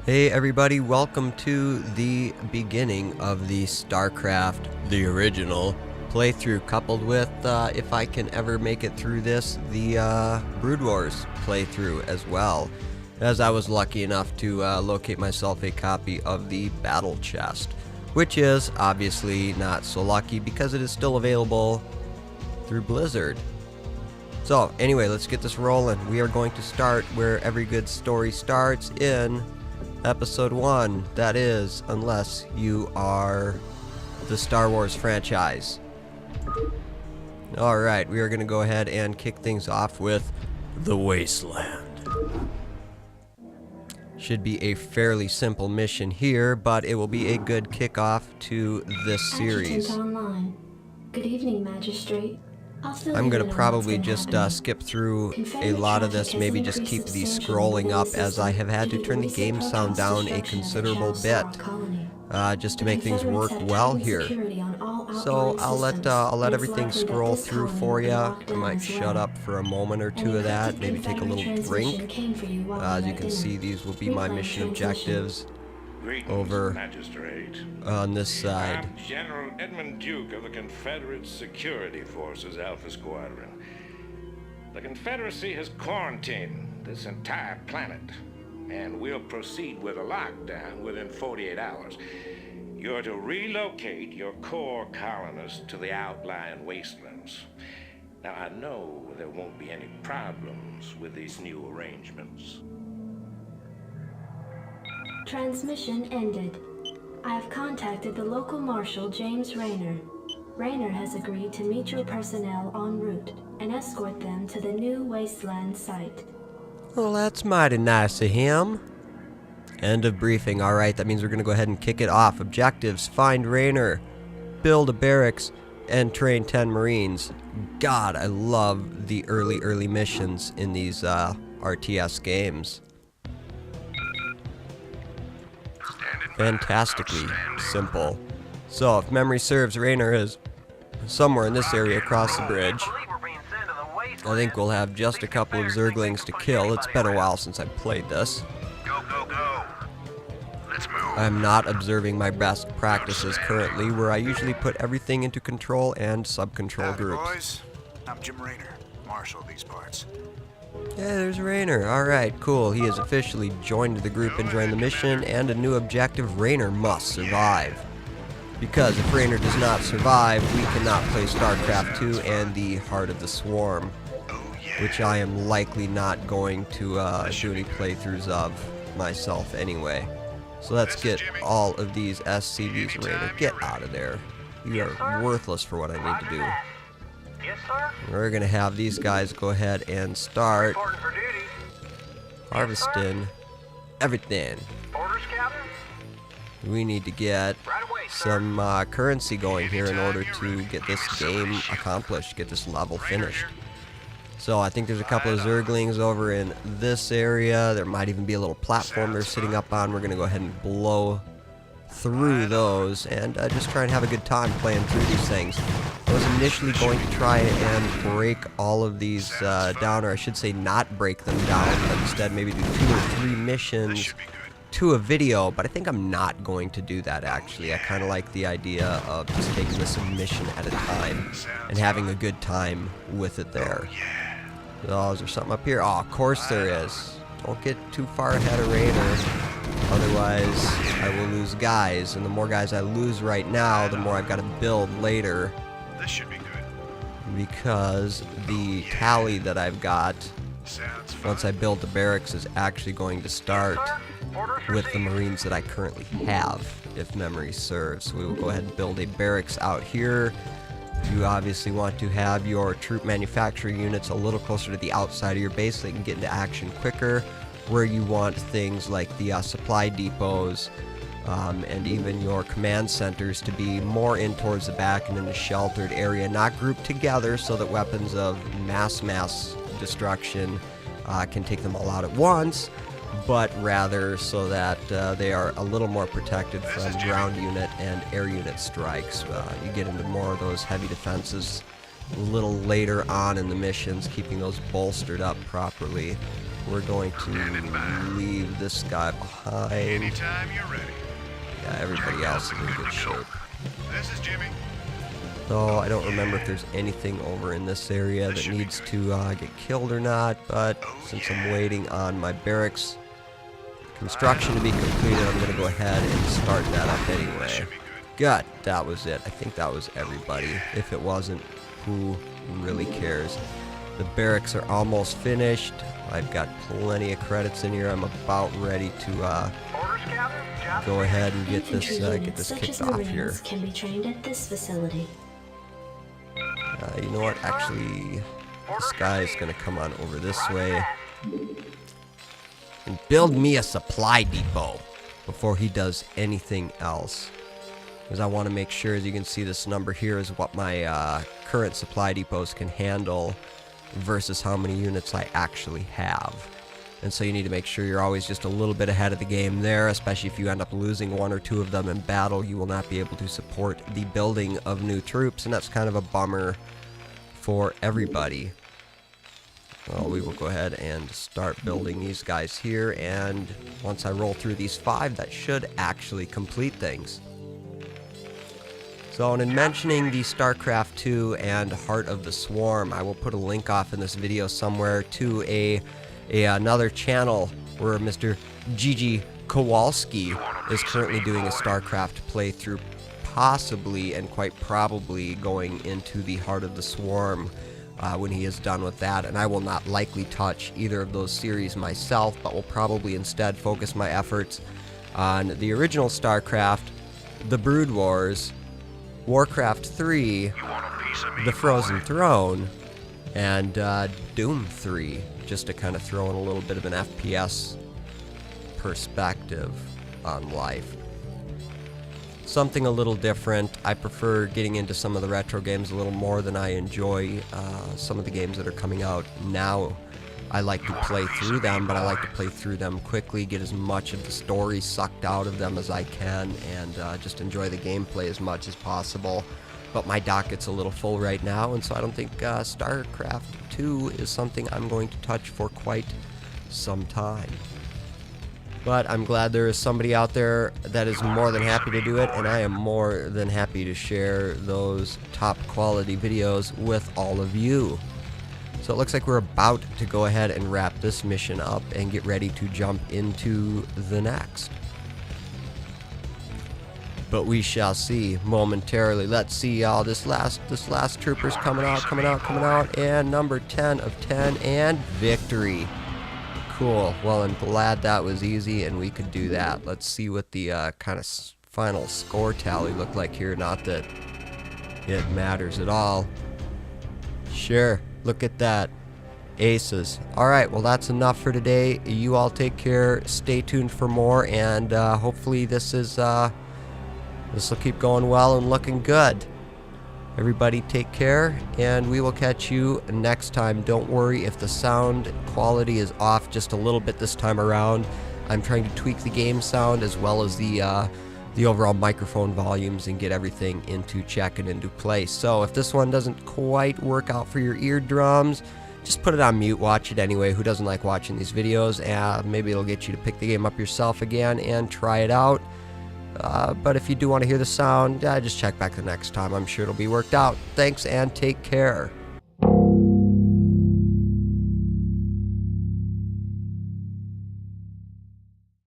Hey everybody, welcome to the beginning of the StarCraft, the original, playthrough, coupled with, if I can ever make it through this, the Brood Wars playthrough as well, as I was lucky enough to locate myself a copy of the Battle Chest, which is obviously not so lucky because it is still available through Blizzard. So anyway, let's get this rolling. We are going to start where every good story starts, in Episode 1, that is, unless you are the Star Wars franchise. Alright, we are going to go ahead and kick things off with The Wasteland. Should be a fairly simple mission here, but it will be a good kickoff to this series. Online. Good evening, Magistrate. I'm going to probably just skip through a lot of this, maybe just keep these scrolling up, as I have had to turn the game sound down a considerable bit, just to make things work well here. So I'll let everything scroll through for you. I might shut up for a moment or two of that, maybe take a little drink. As you can see, these will be my mission objectives over on this side. I'm General Edmund Duke of the Confederate Security Forces Alpha Squadron. The Confederacy has quarantined this entire planet, and we'll proceed with a lockdown within 48 hours. You're to relocate your core colonists to the outlying wastelands. Now, I know there won't be any problems with these new arrangements. Transmission ended. I have contacted the local marshal, James Rayner. Rayner has agreed to meet your personnel en route and escort them to the new wasteland site. Well, that's mighty nice of him. End of briefing. Alright, that means we're going to go ahead and kick it off. Objectives: find Rayner, build a barracks, and train 10 Marines. God, I love the early missions in these RTS games. Fantastically simple. So, if memory serves, Rayner is somewhere in this area across the bridge. I think we'll have just a couple of Zerglings to kill. It's been a while since I played this. Go. Let's move. I'm not observing my best practices currently, where I usually put everything into control and sub-control groups. Boys. I'm Jim Rayner, marshal of these parts. Yeah, there's Rayner. Alright, cool. He has officially joined the group and joined the mission, and a new objective: Rayner must survive. Because if Rayner does not survive, we cannot play StarCraft 2 and the Heart of the Swarm, which I am likely not going to do any playthroughs of myself anyway. So let's get all of these SCVs. Rayner, get out of there. You are worthless for what I need to do. Yes, sir. We're going to have these guys go ahead and start Reporting for duty. harvesting everything. Orders, Captain? We need to get Right away, sir. some currency going here in order to get this game accomplished, get this level finished. So I think there's a couple of Zerglings over in this area. There might even be a little platform they're sitting up on. We're going to go ahead and blow through those and just try and have a good time playing through these things. I was initially going to try and break all of these down, or I should say not break them down, but instead maybe do 2 or 3 missions to a video, but I think I'm not going to do that actually. I kind of like the idea of just taking this a mission at a time and having a good time with it there. Oh, is there something up here? Oh, of course there is. Don't get too far ahead of Rayner, otherwise I will lose guys, and the more guys I lose right now, the more I've got to build later. This should be good. Because the tally that I've got once I build the barracks is actually going to start with the Marines that I currently have, if memory serves. So we will go ahead and build a barracks out here. You obviously want to have your troop manufacturing units a little closer to the outside of your base so they can get into action quicker, where you want things like the supply depots and even your command centers to be more in towards the back and in a sheltered area, not grouped together so that weapons of mass destruction can take them all out at once, but rather so that they are a little more protected from ground unit and air unit strikes. You get into more of those heavy defenses a little later on in the missions, keeping those bolstered up properly. we're going to leave this guy behind. Anytime you're ready. Yeah, everybody else is in good shape. This is Jimmy. So I don't remember if there's anything over in this area that needs to get killed or not, but since I'm waiting on my barracks construction to be completed, I'm going to go ahead and start that up anyway. Good, that was it. I think that was everybody. If it wasn't, who really cares? The barracks are almost finished. I've got plenty of credits in here. I'm about ready to Orders, Captain. Job go ahead and get Infantry this units such kicked as off here. Marines can be trained at this facility. You know what? Actually, this guy is going to come on over this way and build me a supply depot before he does anything else. Because I want to make sure, as you can see, this number here is what my current supply depots can handle versus how many units I actually have. And so you need to make sure you're always just a little bit ahead of the game there, especially if you end up losing one or two of them in battle. You will not be able to support the building of new troops, and that's kind of a bummer for everybody. Well, we will go ahead and start building these guys here, and once I roll through these 5, that should actually complete things. So in mentioning the StarCraft 2 and Heart of the Swarm, I will put a link off in this video somewhere to another channel where Mr. Gigi Kowalski is currently doing a StarCraft playthrough, possibly and quite probably going into the Heart of the Swarm when he is done with that. And I will not likely touch either of those series myself, but will probably instead focus my efforts on the original StarCraft, the Brood Wars, Warcraft 3, the Frozen Throne, and Doom 3, just to kind of throw in a little bit of an FPS perspective on life. Something a little different. I prefer getting into some of the retro games a little more than I enjoy some of the games that are coming out now. I like to play through them, but I like to play through them quickly, get as much of the story sucked out of them as I can, and just enjoy the gameplay as much as possible. But my docket's a little full right now, and so I don't think StarCraft 2 is something I'm going to touch for quite some time. But I'm glad there is somebody out there that is more than happy to do it, and I am more than happy to share those top quality videos with all of you. So it looks like we're about to go ahead and wrap this mission up and get ready to jump into the next. But we shall see momentarily. Let's see, y'all. This last trooper's coming out, and number 10 of 10, and victory. Cool. Well, I'm glad that was easy and we could do that. Let's see what the kind of final score tally looked like here. Not that it matters at all. Sure. Look at that. Aces. Alright, well that's enough for today. You all take care. Stay tuned for more, and hopefully this will keep going well and looking good. Everybody take care, and we will catch you next time. Don't worry if the sound quality is off just a little bit this time around. I'm trying to tweak the game sound as well as the overall microphone volumes and get everything into check and into place. So if this one doesn't quite work out for your eardrums, just put it on mute. Watch it anyway. Who doesn't like watching these videos? Maybe it'll get you to pick the game up yourself again and try it out. But if you do want to hear the sound, just check back the next time. I'm sure it'll be worked out. Thanks and take care.